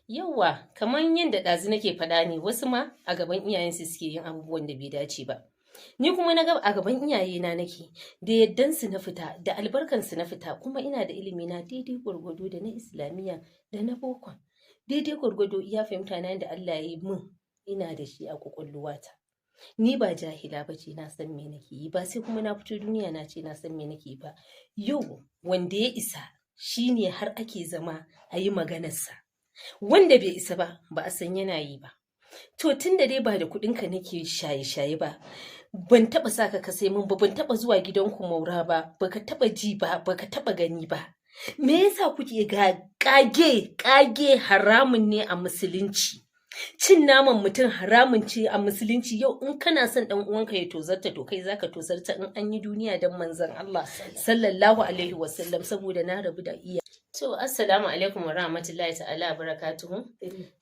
Yauwa, kamar yadda ɗazu nake faɗa ne, wasu ma a gaban iyayensu suke yin abubuwan da bai dace ba. Ni kuma na ga a gaban iyayena nake, da yaddansu na fita, da albarkansu na fita, kuma ina da ilimi na daidai gwargwado da na Islamiyya da na boko. Daidai gwargwado iya fahimta na yanda Allah ya yi min ina da shi a ƙwaƙwalwata. Ni ba jahila ba ce, na san me nake yi, ba sai kuma na fito duniya na ce na san me nake yi ba. Yau wanda ya isa shi ne har ake zama a yi maganarsa. Wanda bai isa ba, ba a san yana yi ba. To tun da dai ba da kuɗinka nake shaye-shaye ba, ban taɓa sa ka sai min ba, ban taɓa zuwa gidanku maura ba, baka taɓa ji ba, baka taɓa gani ba. Me yasa kuke ga ƙage haramun ne a musulunci? Cin naman mutum haramun ce a musulunci. Yau in kana son ɗan uwanka ya tozarta, to kai zaka tozarta in an yi duniya don manzon Allah sallallahu alaihi wasallam, saboda na rabu da iya. To, assalamu alaikum wa rahmatullahi ta'ala barakatuhu.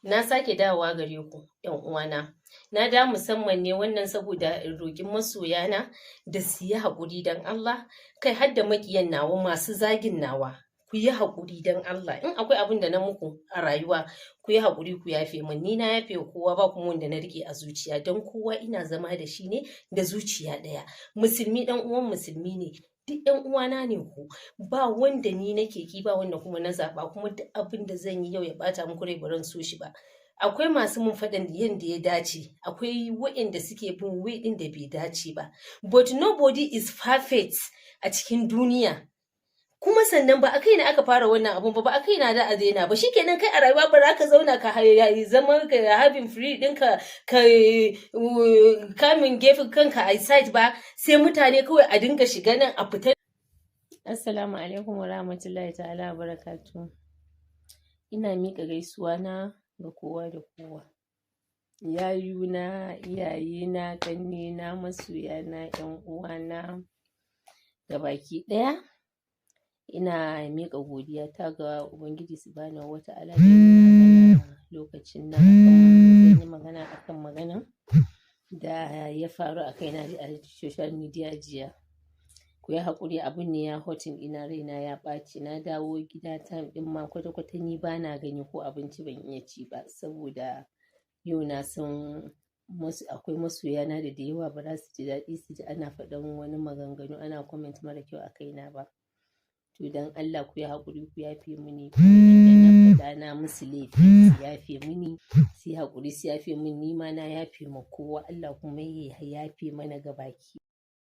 Na sake dawowa gare ku, ‘yan uwana. Na da musamman ne wannan saboda in roƙi masoyana da su yi haƙuri don Allah, kai har da maƙiyan nawa masu zagin nawa. Ku yi haƙuri don Allah. In akwai abin da na muku a rayuwa, ku yi haƙuri ku yafe min. Ni na yafe wa kowa, ba kuma wanda na riƙe a zuciya, don kowa ina zama da shi ne da zuciya ɗaya. Musulmi ɗan uwan musulmi ne. Duk ‘yan uwana ne ku, ba wanda ni nake ki, ba wanda kuma na zaɓa, kuma duk abin da zan yi yau ya ɓata muku rai, ba ran so shi ba. Akwai masu mun faɗan yanda ya dace, akwai waɗanda suke bin way ɗin da bai dace ba. But nobody is perfect a cikin duniya. Kuma sannan ba a kai na aka fara wannan abun ba a kai na da a daina ba. Shikenan kai a rayuwa ba za ka zauna ka zama ka having free ɗinka ka kamin gefen kanka a site ba, sai mutane kawai a dinga shiga nan a fita. Assalamu alaikum wa rahmatullahi ta'ala wa barakatuh. Ina miƙa gaisuwa na ga kowa da kowa. Yayuna, iyayena, ƙannena, masoyana, ƴan uwana da baki ɗaya. Ina miƙa godiya ta ga Ubangiji Subhanahu wa ta'ala da ya lokacin nan zan yi magana akan maganan da ya faru a kaina a social media jiya. Ku yi haƙuri, abun ne ya hotin ina, raina ya ɓaci. Na dawo gida time ɗin ma kwata-kwata ni ba na gani ko abinci ban iya ci ba, saboda yau na san akwai masoyana da yawa ba za su ji daɗi su ji ana faɗan wani maganganu, ana comment mara kyau a kaina ba. To don Allah ku yi haƙuri ku yafe mini, idan na faɗa na musu laifi su yafe mini, su yi haƙuri su yafe mini, ni ma na yafe ma kowa, Allah kuma ya yafe mana gabaki.